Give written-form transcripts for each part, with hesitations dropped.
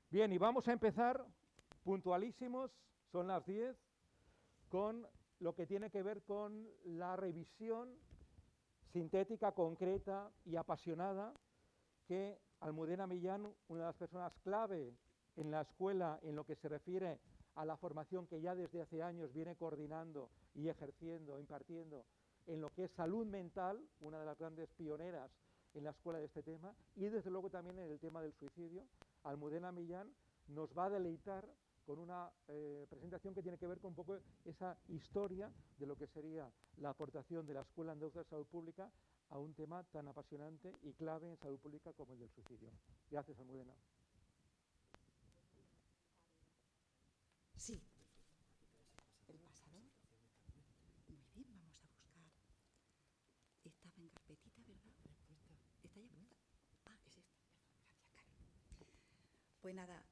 Bien, y vamos a empezar puntualísimos, son las 10, con lo que tiene que ver con la revisión sintética, concreta y apasionada que Almudena Millán, una de las personas clave en la escuela en lo que se refiere a la formación que ya desde hace años viene coordinando y ejerciendo, impartiendo en lo que es salud mental, una de las grandes pioneras en la escuela de este tema, y desde luego también en el tema del suicidio. Almudena Millán nos va a deleitar con una presentación que tiene que ver con un poco esa historia de lo que sería la aportación de la Escuela Andaluza de Salud Pública a un tema tan apasionante y clave en salud pública como el del suicidio. Gracias, Almudena. Sí, el pasador. Muy bien, vamos a buscar. Estaba en carpetita, ¿verdad? ¿Está ya puesta? Ah, es esta. Gracias, Karen. Pues nada,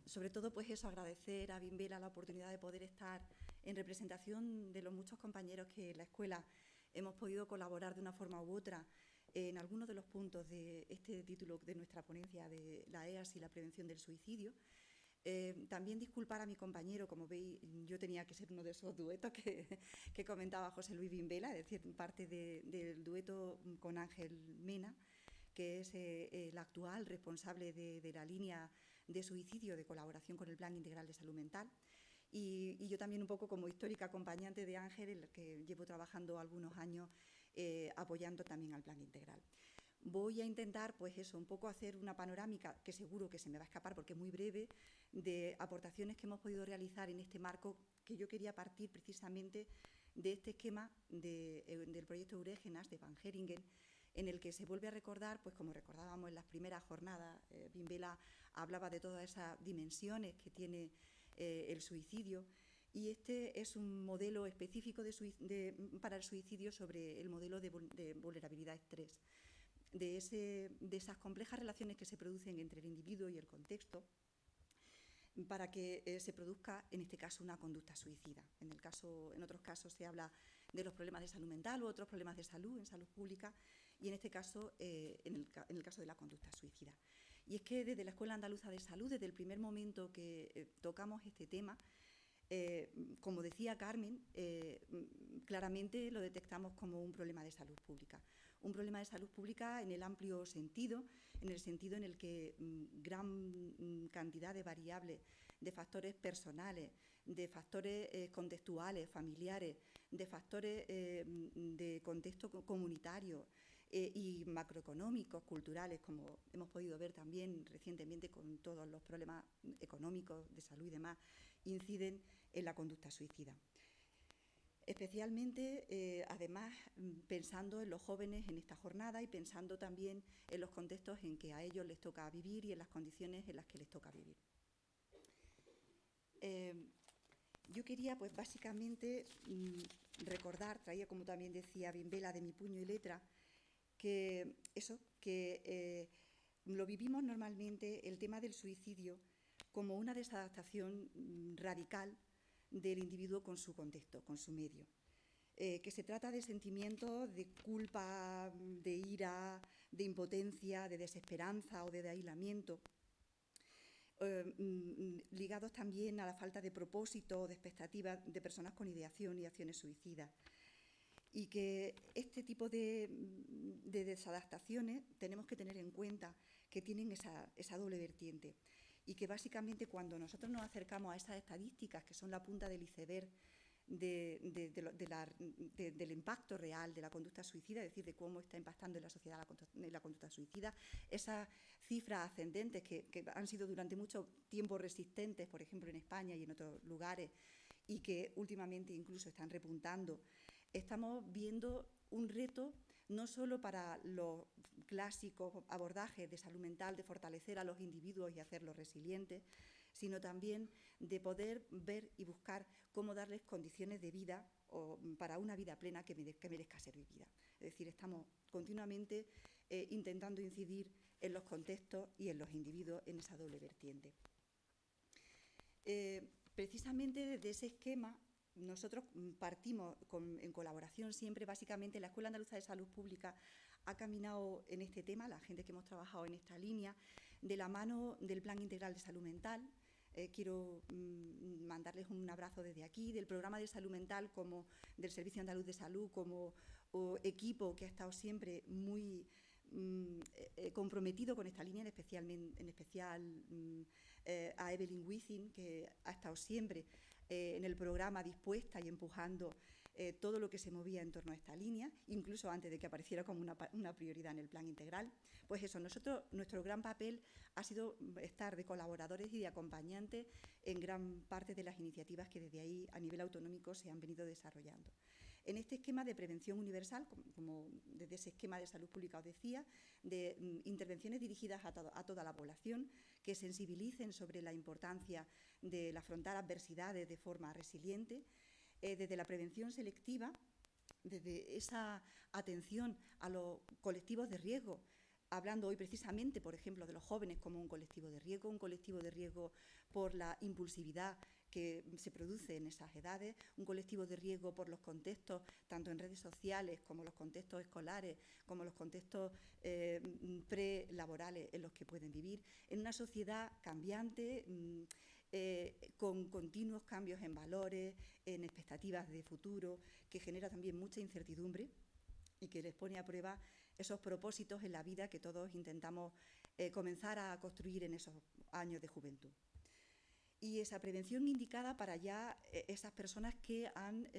sobre todo pues eso, agradecer a Bimbela la oportunidad de poder estar en representación de los muchos compañeros que en la escuela hemos podido colaborar de una forma u otra en algunos de los puntos de este título de nuestra ponencia de la EAS y la prevención del suicidio. También disculpar a mi compañero, como veis, yo tenía que ser uno de esos duetos que comentaba José Luis Bimbela, es decir, parte del dueto con Ángel Mena, que es el actual responsable de la línea de suicidio de colaboración con el Plan Integral de Salud Mental. Y yo también un poco como histórica acompañante de Ángel, en el que llevo trabajando algunos años apoyando también al Plan Integral. Voy a intentar, pues eso, un poco hacer una panorámica, que seguro que se me va a escapar porque es muy breve, de aportaciones que hemos podido realizar en este marco, que yo quería partir precisamente de este esquema del proyecto Eurégenas de Van Heringen, en el que se vuelve a recordar, pues como recordábamos en las primeras jornadas, Bimbela hablaba de todas esas dimensiones que tiene el suicidio, y este es un modelo específico para el suicidio sobre el modelo de vulnerabilidad estrés. De esas complejas relaciones que se producen entre el individuo y el contexto para que se produzca, en este caso, una conducta suicida. En otros casos se habla de los problemas de salud mental u otros problemas de salud en salud pública, y en este caso, en el caso de la conducta suicida. Y es que desde la Escuela Andaluza de Salud, desde el primer momento que tocamos este tema, como decía Carmen, claramente lo detectamos como un problema de salud pública. Un problema de salud pública en el amplio sentido, en el sentido en el que gran cantidad de variables, de factores personales, de factores contextuales, familiares, de factores de contexto comunitario y macroeconómicos, culturales, como hemos podido ver también recientemente con todos los problemas económicos de salud y demás, inciden en la conducta suicida. Especialmente, además, pensando en los jóvenes en esta jornada y pensando también en los contextos en que a ellos les toca vivir y en las condiciones en las que les toca vivir. Yo quería, pues básicamente, recordar, traía, como también decía Bimbela, de mi puño y letra, que lo vivimos normalmente, el tema del suicidio, como una desadaptación radical del individuo con su contexto, con su medio. Que se trata de sentimientos de culpa, de ira, de impotencia, de desesperanza o de aislamiento, ligados también a la falta de propósito o de expectativas de personas con ideación y acciones suicidas. Y que este tipo de desadaptaciones tenemos que tener en cuenta que tienen esa doble vertiente, y que básicamente cuando nosotros nos acercamos a esas estadísticas que son la punta del iceberg del impacto real de la conducta suicida, es decir, de cómo está impactando en la sociedad la conducta suicida, esas cifras ascendentes que han sido durante mucho tiempo resistentes, por ejemplo en España y en otros lugares, y que últimamente incluso están repuntando, estamos viendo un reto no solo para los clásicos abordajes de salud mental, de fortalecer a los individuos y hacerlos resilientes, sino también de poder ver y buscar cómo darles condiciones de vida para una vida plena que merezca ser vivida. Es decir, estamos continuamente intentando incidir en los contextos y en los individuos en esa doble vertiente. Precisamente desde ese esquema nosotros partimos en colaboración siempre, básicamente la Escuela Andaluza de Salud Pública ha caminado en este tema, la gente que hemos trabajado en esta línea, de la mano del Plan Integral de Salud Mental. Quiero mandarles un abrazo desde aquí, del Programa de Salud Mental, como del Servicio Andaluz de Salud, como equipo que ha estado siempre muy comprometido con esta línea, en especial a Evelyn Wizzing, que ha estado siempre en el programa dispuesta y empujando todo lo que se movía en torno a esta línea, incluso antes de que apareciera como una prioridad en el plan integral. Pues eso, nuestro gran papel ha sido estar de colaboradores y de acompañantes en gran parte de las iniciativas que desde ahí a nivel autonómico se han venido desarrollando. En este esquema de prevención universal, como desde ese esquema de salud pública os decía, de intervenciones dirigidas a toda la población, que sensibilicen sobre la importancia de afrontar adversidades de forma resiliente, desde la prevención selectiva, desde esa atención a los colectivos de riesgo, hablando hoy precisamente, por ejemplo, de los jóvenes como un colectivo de riesgo por la impulsividad que se produce en esas edades, un colectivo de riesgo por los contextos, tanto en redes sociales como los contextos escolares, como los contextos prelaborales en los que pueden vivir, en una sociedad cambiante, con continuos cambios en valores, en expectativas de futuro, que genera también mucha incertidumbre y que les pone a prueba esos propósitos en la vida que todos intentamos comenzar a construir en esos años de juventud. Y esa prevención indicada para ya esas personas que han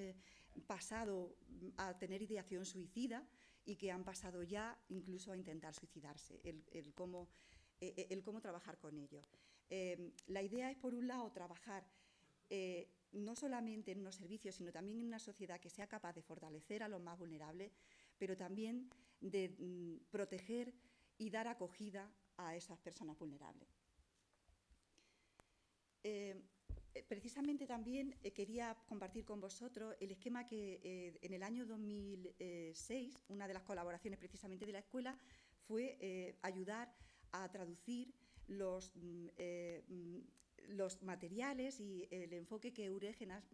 pasado a tener ideación suicida y que han pasado ya incluso a intentar suicidarse, el cómo trabajar con ellos. La idea es, por un lado, trabajar no solamente en unos servicios, sino también en una sociedad que sea capaz de fortalecer a los más vulnerables, pero también de proteger y dar acogida a esas personas vulnerables. Precisamente también quería compartir con vosotros el esquema que en el año 2006, una de las colaboraciones precisamente de la escuela, fue ayudar a traducir los materiales y el enfoque que Eurígenas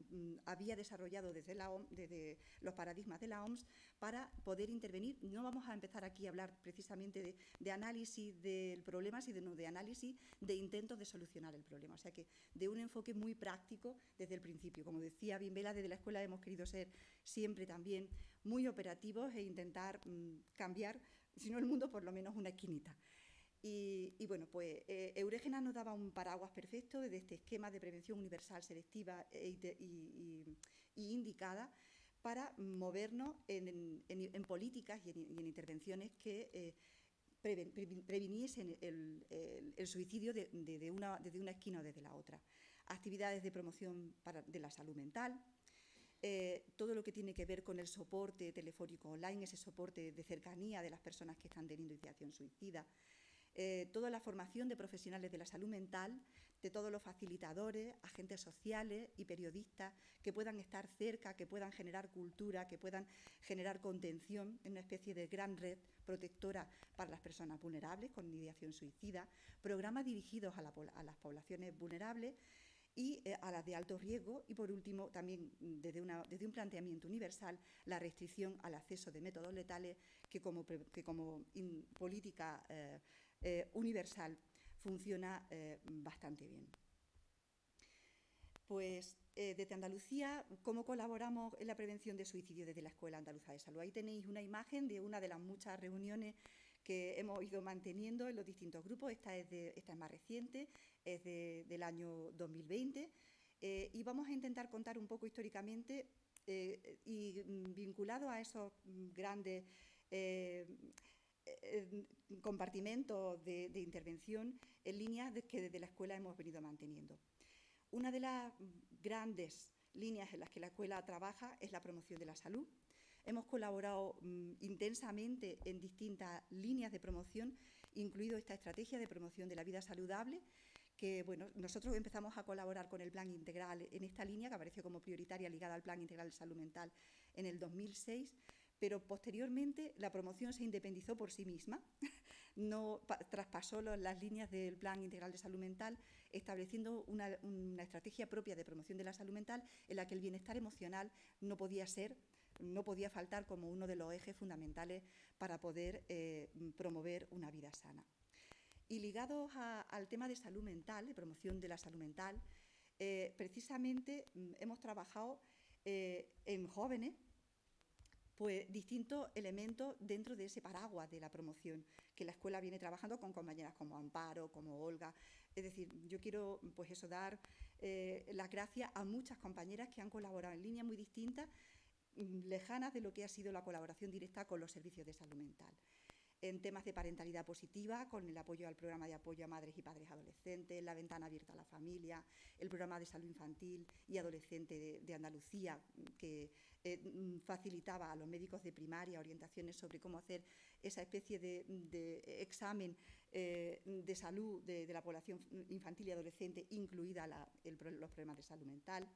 había desarrollado desde los paradigmas de la OMS para poder intervenir. No vamos a empezar aquí a hablar precisamente de análisis del problema, sino de análisis de intentos de solucionar el problema. O sea que de un enfoque muy práctico desde el principio. Como decía Bimbela, desde la escuela hemos querido ser siempre también muy operativos e intentar cambiar, si no el mundo, por lo menos una esquinita. Y bueno, pues Eurígenas nos daba un paraguas perfecto desde este esquema de prevención universal, selectiva y indicada para movernos en políticas y en intervenciones que previniesen el suicidio desde una esquina o desde la otra. Actividades de promoción de la salud mental, todo lo que tiene que ver con el soporte telefónico online, ese soporte de cercanía de las personas que están teniendo ideación suicida, toda la formación de profesionales de la salud mental, de todos los facilitadores, agentes sociales y periodistas que puedan estar cerca, que puedan generar cultura, que puedan generar contención en una especie de gran red protectora para las personas vulnerables con ideación suicida, programas dirigidos a las poblaciones vulnerables y a las de alto riesgo, y por último también desde un planteamiento universal la restricción al acceso de métodos letales que como política universal funciona bastante bien. Pues desde Andalucía, ¿cómo colaboramos en la prevención de suicidio desde la Escuela Andaluza de Salud? Ahí tenéis una imagen de una de las muchas reuniones que hemos ido manteniendo en los distintos grupos. Esta es más reciente, es del año 2020, y vamos a intentar contar un poco históricamente y vinculado a esos grandes compartimentos de intervención en líneas que desde la escuela hemos venido manteniendo. Una de las grandes líneas en las que la escuela trabaja es la promoción de la salud. Hemos colaborado intensamente en distintas líneas de promoción, incluido esta estrategia de promoción de la vida saludable, que bueno, nosotros empezamos a colaborar con el Plan Integral en esta línea, que apareció como prioritaria ligada al Plan Integral de Salud Mental en el 2006, pero posteriormente la promoción se independizó por sí misma, no traspasó las líneas del Plan Integral de Salud Mental, estableciendo una estrategia propia de promoción de la salud mental en la que el bienestar emocional no podía faltar como uno de los ejes fundamentales para poder promover una vida sana. Y ligados al tema de salud mental, de promoción de la salud mental, precisamente hemos trabajado en jóvenes pues distintos elementos dentro de ese paraguas de la promoción que la escuela viene trabajando con compañeras como Amparo, como Olga. Es decir, yo quiero pues eso, dar las gracias a muchas compañeras que han colaborado en líneas muy distintas, lejanas de lo que ha sido la colaboración directa con los servicios de salud mental. En temas de parentalidad positiva, con el apoyo al programa de apoyo a madres y padres adolescentes, la ventana abierta a la familia, el programa de salud infantil y adolescente de Andalucía, que facilitaba a los médicos de primaria orientaciones sobre cómo hacer esa especie de examen de salud de la población infantil y adolescente, incluida los problemas de salud mental.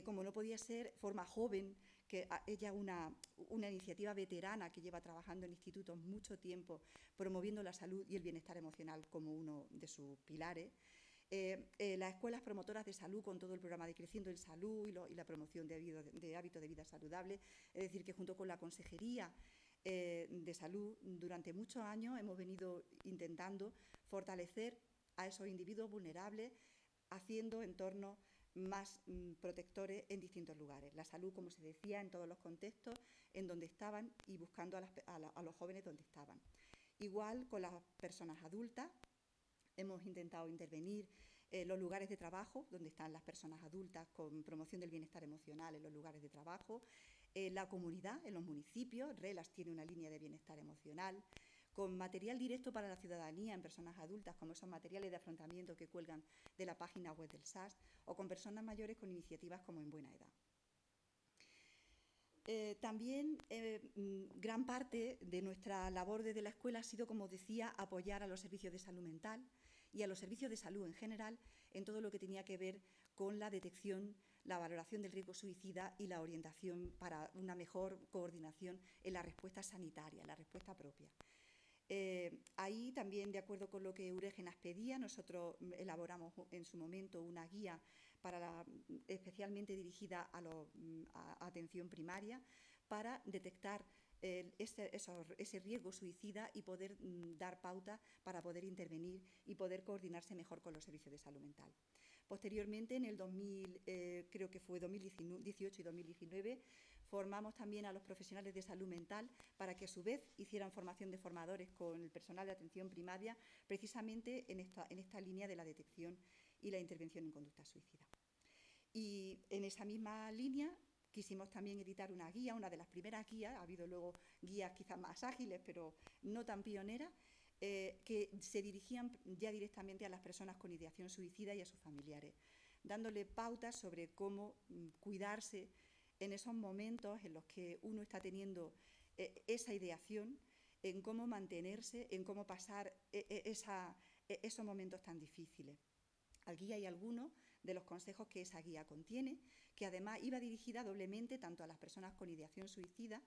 Como no podía ser, Forma Joven, que ella una iniciativa veterana que lleva trabajando en institutos mucho tiempo, promoviendo la salud y el bienestar emocional como uno de sus pilares. Las escuelas promotoras de salud con todo el programa de Creciendo en Salud y la promoción de hábitos de vida saludable. Es decir, que junto con la Consejería de Salud durante muchos años hemos venido intentando fortalecer a esos individuos vulnerables, haciendo entornos más protectores en distintos lugares. La salud, como se decía, en todos los contextos en donde estaban y buscando a los jóvenes donde estaban. Igual con las personas adultas, hemos intentado intervenir en los lugares de trabajo donde están las personas adultas con promoción del bienestar emocional en los lugares de trabajo, la comunidad, en los municipios. RELAS tiene una línea de bienestar emocional, con material directo para la ciudadanía en personas adultas, como esos materiales de afrontamiento que cuelgan de la página web del SAS, o con personas mayores con iniciativas como En Buena Edad. También gran parte de nuestra labor desde la escuela ha sido, como decía, apoyar a los servicios de salud mental y a los servicios de salud en general en todo lo que tenía que ver con la detección, la valoración del riesgo suicida y la orientación para una mejor coordinación en la respuesta sanitaria, en la respuesta propia. Ahí también, de acuerdo con lo que Euregenas pedía, nosotros elaboramos en su momento una guía especialmente dirigida a atención primaria para detectar ese riesgo suicida y poder dar pauta para poder intervenir y poder coordinarse mejor con los servicios de salud mental. Posteriormente, en el 2018 y 2019, formamos también a los profesionales de salud mental para que a su vez hicieran formación de formadores con el personal de atención primaria, precisamente en esta línea de la detección y la intervención en conducta suicida. Y en esa misma línea quisimos también editar una guía, una de las primeras guías, ha habido luego guías quizás más ágiles, pero no tan pioneras, que se dirigían ya directamente a las personas con ideación suicida y a sus familiares, dándole pautas sobre cómo cuidarse en esos momentos en los que uno está teniendo esa ideación, en cómo mantenerse, en cómo pasar esos momentos tan difíciles. Aquí hay algunos de los consejos que esa guía contiene, que además iba dirigida doblemente tanto a las personas con ideación suicida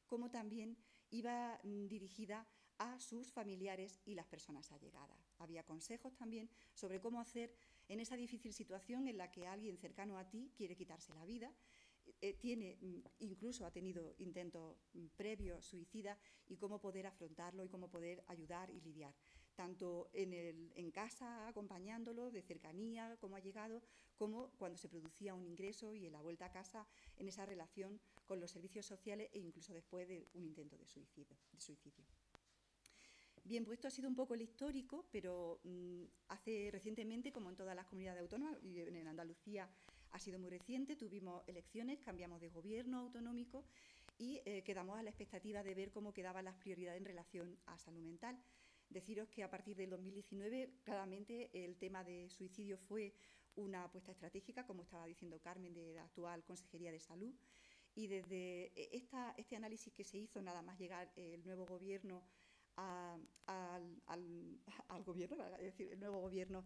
como también iba dirigida a sus familiares y las personas allegadas. Había consejos también sobre cómo hacer en esa difícil situación en la que alguien cercano a ti quiere quitarse la vida, incluso ha tenido intentos previos suicidas, y cómo poder afrontarlo y cómo poder ayudar y lidiar, tanto en casa acompañándolo de cercanía, cómo ha llegado, como cuando se producía un ingreso y en la vuelta a casa en esa relación con los servicios sociales e incluso después de un intento de suicidio. Bien, pues esto ha sido un poco el histórico, pero hace recientemente, como en todas las comunidades autónomas, y en Andalucía ha sido muy reciente, tuvimos elecciones, cambiamos de gobierno autonómico y quedamos a la expectativa de ver cómo quedaban las prioridades en relación a salud mental. Deciros que a partir del 2019, claramente el tema de suicidio fue una apuesta estratégica, como estaba diciendo Carmen, de la actual Consejería de Salud, y desde este análisis que se hizo nada más llegar el nuevo gobierno al gobierno, es decir, el nuevo gobierno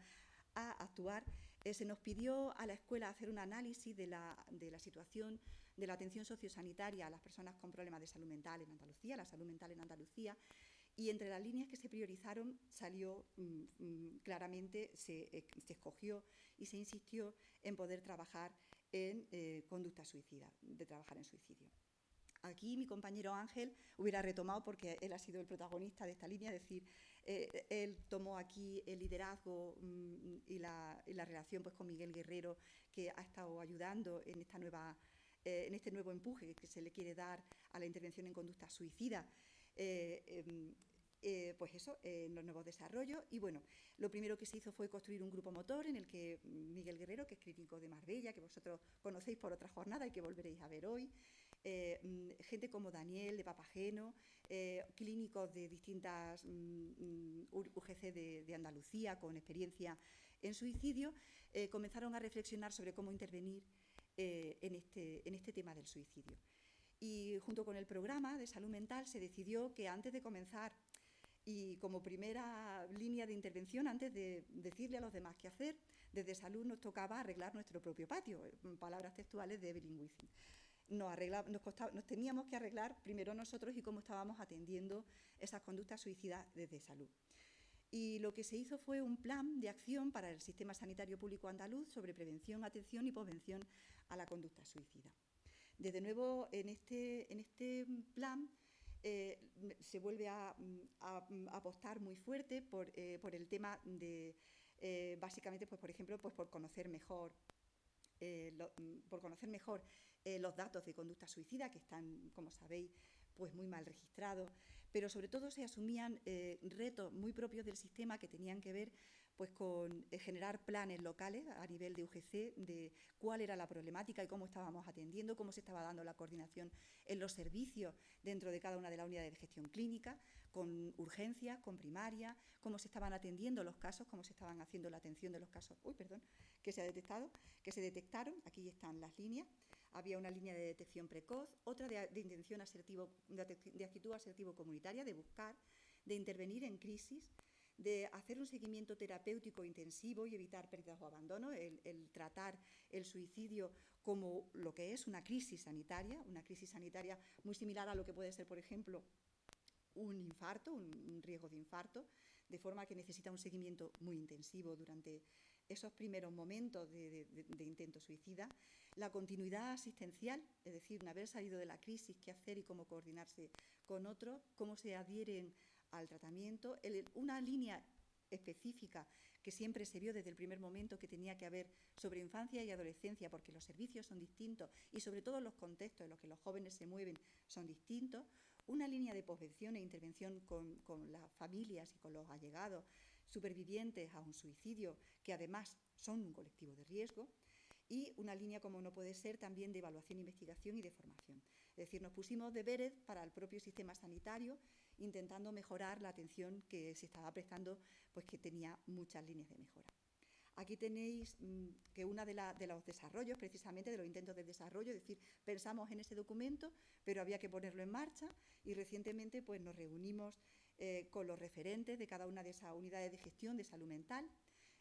a actuar, se nos pidió a la escuela hacer un análisis de la situación de la atención sociosanitaria a las personas con problemas de salud mental en Andalucía, la salud mental en Andalucía, y entre las líneas que se priorizaron salió claramente, se escogió y se insistió en poder trabajar en conducta suicida, de trabajar en suicidio. aquí mi compañero Ángel hubiera retomado, porque él ha sido el protagonista de esta línea, es decir, él tomó aquí el liderazgo y la relación pues, con Miguel Guerrero, que ha estado ayudando en esta nueva, en este nuevo empuje que se le quiere dar a la intervención en conducta suicida. Pues eso, en los nuevos desarrollos. Y bueno, lo primero que se hizo fue construir un grupo motor en el que Miguel Guerrero, que es clínico de Marbella, que vosotros conocéis por otra jornada y que volveréis a ver hoy, gente como Daniel de Papageno, clínicos de distintas UGC de Andalucía con experiencia en suicidio, comenzaron a reflexionar sobre cómo intervenir en este tema del suicidio. Y junto con el programa de salud mental se decidió que antes de comenzar y como primera línea de intervención, antes de decirle a los demás qué hacer, desde salud nos tocaba arreglar nuestro propio patio, palabras textuales de Evelyn Wiesing. Nos teníamos que arreglar primero nosotros y cómo estábamos atendiendo esas conductas suicidas desde salud. Y lo que se hizo fue un plan de acción para el sistema sanitario público andaluz sobre prevención, atención y prevención a la conducta suicida. Desde nuevo, en este plan se vuelve a apostar muy fuerte por el tema de, básicamente, pues, por ejemplo, pues, por conocer mejor los datos de conducta suicida, que están, como sabéis, pues muy mal registrados, pero sobre todo se asumían retos muy propios del sistema que tenían que ver pues, con generar planes locales a nivel de UGC de cuál era la problemática y cómo estábamos atendiendo, cómo se estaba dando la coordinación en los servicios dentro de cada una de las unidades de gestión clínica, con urgencias, con primaria, cómo se estaban atendiendo los casos, cómo se estaban haciendo la atención de los casos que se detectaron. Aquí están las líneas. Había una línea de detección precoz, otra de actitud asertivo-comunitaria, de buscar, de intervenir en crisis, de hacer un seguimiento terapéutico intensivo y evitar pérdidas o abandono, el tratar el suicidio como lo que es una crisis sanitaria muy similar a lo que puede ser, por ejemplo, un infarto, un riesgo de infarto, de forma que necesita un seguimiento muy intensivo durante esos primeros momentos de intento suicida. La continuidad asistencial, es decir, una vez salido de la crisis, qué hacer y cómo coordinarse con otros, cómo se adhieren al tratamiento, una línea específica que siempre se vio desde el primer momento que tenía que haber sobre infancia y adolescencia, porque los servicios son distintos y sobre todo los contextos en los que los jóvenes se mueven son distintos, una línea de posvención e intervención con las familias y con los allegados supervivientes a un suicidio, que además son un colectivo de riesgo, y una línea, como no puede ser, también de evaluación, investigación y de formación. Es decir, nos pusimos deberes para el propio sistema sanitario, intentando mejorar la atención que se estaba prestando, pues que tenía muchas líneas de mejora. Aquí tenéis que uno de los desarrollos, precisamente de los intentos de desarrollo, es decir, pensamos en ese documento, pero había que ponerlo en marcha y recientemente pues, nos reunimos con los referentes de cada una de esas unidades de gestión de salud mental.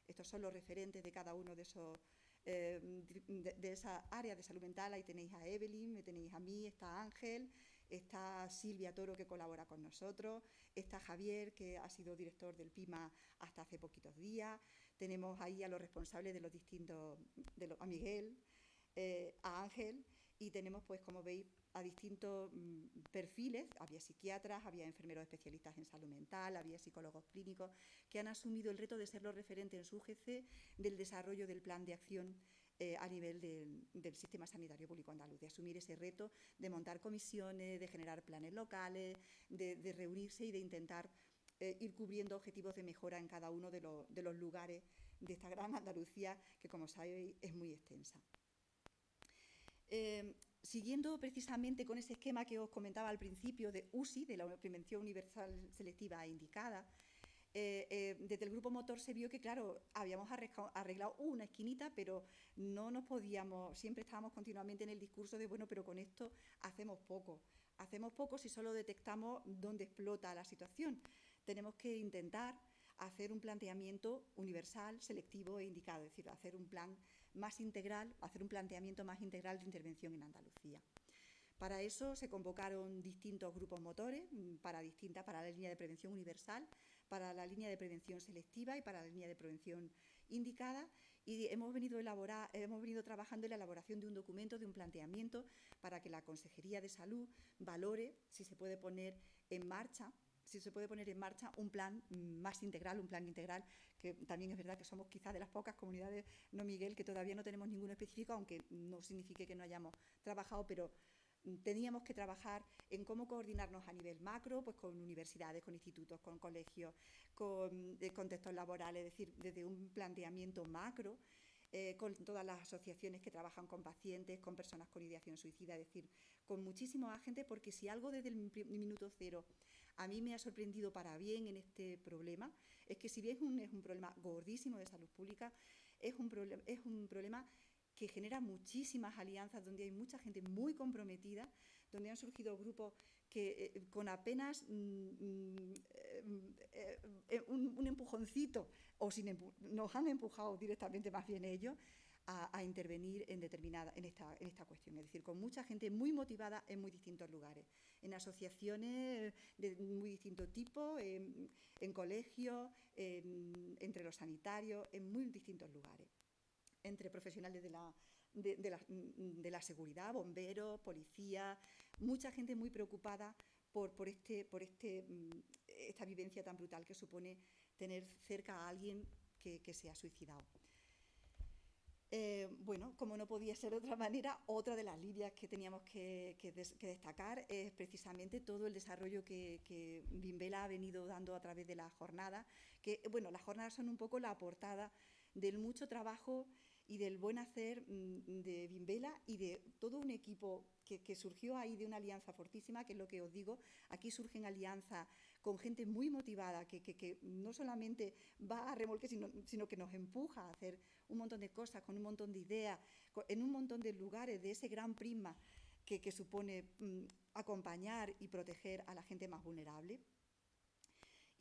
Estos son los referentes de cada uno de esos de esa área de salud mental. Ahí tenéis a Evelyn, me tenéis a mí, está Ángel, está Silvia Toro, que colabora con nosotros, está Javier, que ha sido director del PIMA hasta hace poquitos días, tenemos ahí a los responsables de los distintos, a Miguel, a Ángel, y tenemos, pues como veis, a distintos perfiles. Había psiquiatras, había enfermeros especialistas en salud mental, había psicólogos clínicos que han asumido el reto de ser los referentes en su UGC del desarrollo del plan de acción a nivel del sistema sanitario público andaluz, de asumir ese reto, de montar comisiones, de generar planes locales, de reunirse y de intentar ir cubriendo objetivos de mejora en cada uno de los lugares de esta gran Andalucía, que como sabéis es muy extensa. Siguiendo precisamente con ese esquema que os comentaba al principio de USI, de la Prevención Universal Selectiva e Indicada, desde el grupo motor se vio que, claro, habíamos arreglado una esquinita, pero no nos podíamos, siempre estábamos continuamente en el discurso de, bueno, pero con esto hacemos poco si solo detectamos dónde explota la situación. Tenemos que intentar hacer un planteamiento universal, selectivo e indicado, es decir, hacer un plan más integral, hacer un planteamiento más integral de intervención en Andalucía. Para eso se convocaron distintos grupos motores, para la línea de prevención universal, para la línea de prevención selectiva y para la línea de prevención indicada, Y hemos venido trabajando en la elaboración de un documento, de un planteamiento, para que la Consejería de Salud valore si se puede poner en marcha un plan más integral, un plan integral, que también es verdad que somos quizás de las pocas comunidades, ¿no, Miguel?, que todavía no tenemos ninguno específico, aunque no signifique que no hayamos trabajado, pero teníamos que trabajar en cómo coordinarnos a nivel macro, pues con universidades, con institutos, con colegios, con contextos laborales, es decir, desde un planteamiento macro, con todas las asociaciones que trabajan con pacientes, con personas con ideación suicida, es decir, con muchísimos agentes, porque si algo desde el minuto cero a mí me ha sorprendido para bien en este problema, es que si bien es un problema gordísimo de salud pública, es un problema que genera muchísimas alianzas, donde hay mucha gente muy comprometida, donde han surgido grupos que con apenas un empujoncito, nos han empujado directamente más bien ellos, a intervenir en esta cuestión, es decir, con mucha gente muy motivada en muy distintos lugares, en asociaciones de muy distinto tipo, en colegios, entre los sanitarios, en muy distintos lugares, entre profesionales de la seguridad, bomberos, policías, mucha gente muy preocupada por esta vivencia tan brutal que supone tener cerca a alguien que se ha suicidado. Bueno, como no podía ser de otra manera, otra de las líneas que teníamos que destacar es precisamente todo el desarrollo que Vimbela ha venido dando a través de las jornadas, que, bueno, las jornadas son un poco la portada del mucho trabajo y del buen hacer de Vimbela y de todo un equipo que surgió ahí de una alianza fortísima, que es lo que os digo, aquí surgen alianzas con gente muy motivada, que no solamente va a remolque, sino que nos empuja a hacer un montón de cosas, con un montón de ideas, en un montón de lugares, de ese gran prisma que supone acompañar y proteger a la gente más vulnerable.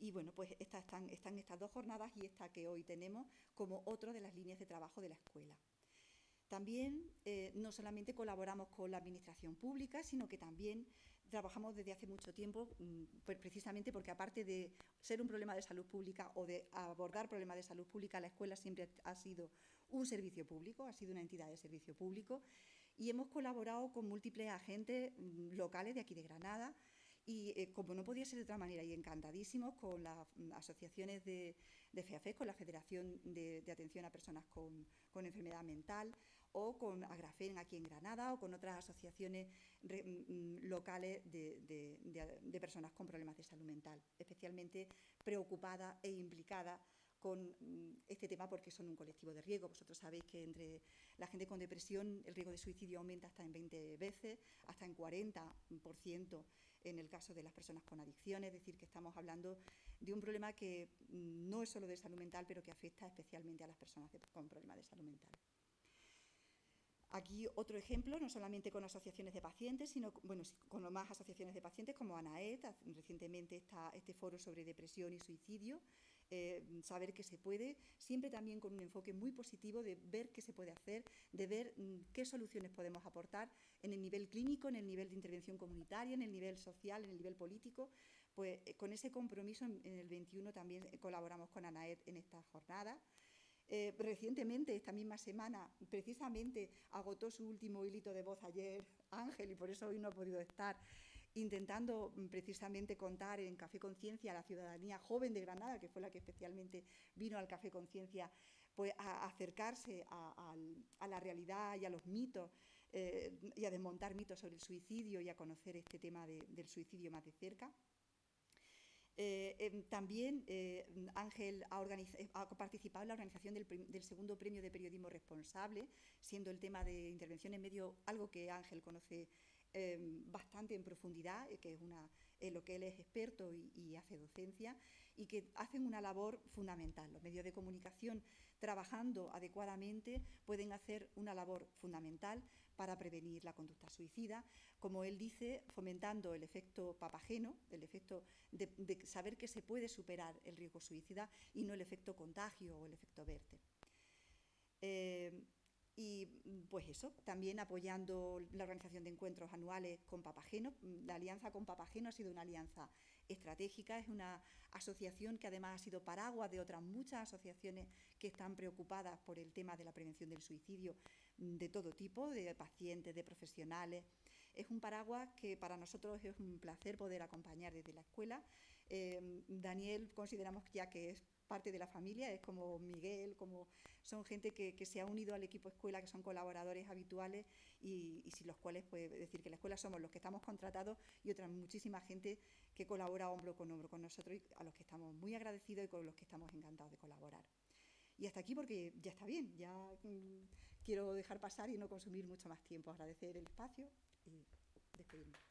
Y bueno, pues están estas dos jornadas y esta que hoy tenemos como otra de las líneas de trabajo de la escuela. También no solamente colaboramos con la administración pública, sino que también trabajamos desde hace mucho tiempo, pues precisamente porque aparte de ser un problema de salud pública o de abordar problemas de salud pública, la escuela siempre ha sido un servicio público, ha sido una entidad de servicio público, y hemos colaborado con múltiples agentes locales de aquí de Granada, y como no podía ser de otra manera, y encantadísimos con las asociaciones de FEAFES, con la Federación de Atención a Personas con Enfermedad Mental, o con Agrafen aquí en Granada, o con otras asociaciones locales de personas con problemas de salud mental, especialmente preocupadas e implicadas con este tema porque son un colectivo de riesgo. Vosotros sabéis que entre la gente con depresión el riesgo de suicidio aumenta hasta en 20 veces, hasta en 40% en el caso de las personas con adicciones, es decir, que estamos hablando de un problema que no es solo de salud mental, pero que afecta especialmente a las personas con problemas de salud mental. Aquí otro ejemplo, no solamente con asociaciones de pacientes, sino con más asociaciones de pacientes como ANAET, recientemente este foro sobre depresión y suicidio, saber que se puede, siempre también con un enfoque muy positivo de ver qué se puede hacer, de ver qué soluciones podemos aportar en el nivel clínico, en el nivel de intervención comunitaria, en el nivel social, en el nivel político. Pues con ese compromiso en el 21 también colaboramos con ANAET en esta jornada. Recientemente, esta misma semana, precisamente agotó su último hilito de voz ayer Ángel, y por eso hoy no ha podido estar, intentando precisamente contar en Café Conciencia a la ciudadanía joven de Granada, que fue la que especialmente vino al Café Conciencia, pues a acercarse a la realidad y a los mitos, y a desmontar mitos sobre el suicidio y a conocer este tema del suicidio más de cerca. También Ángel ha participado en la organización del segundo premio de periodismo responsable, siendo el tema de intervención en medio algo que Ángel conoce bastante en profundidad, que es en lo que él es experto y hace docencia, y que hacen una labor fundamental. Los medios de comunicación, trabajando adecuadamente, pueden hacer una labor fundamental para prevenir la conducta suicida, como él dice, fomentando el efecto papageno, el efecto de saber que se puede superar el riesgo suicida y no el efecto contagio o el efecto Werther. Y pues eso, también apoyando la organización de encuentros anuales con Papageno. La alianza con Papageno ha sido una alianza estratégica, es una asociación que además ha sido paraguas de otras muchas asociaciones que están preocupadas por el tema de la prevención del suicidio de todo tipo, de pacientes, de profesionales. Es un paraguas que para nosotros es un placer poder acompañar desde la escuela. Daniel consideramos ya que es parte de la familia, es como Miguel, como son gente que se ha unido al equipo escuela, que son colaboradores habituales y sin los cuales puede decir que la escuela somos los que estamos contratados y otra muchísima gente que colabora hombro con nosotros y a los que estamos muy agradecidos y con los que estamos encantados de colaborar. Y hasta aquí porque ya está bien, ya quiero dejar pasar y no consumir mucho más tiempo, agradecer el espacio y despedirme.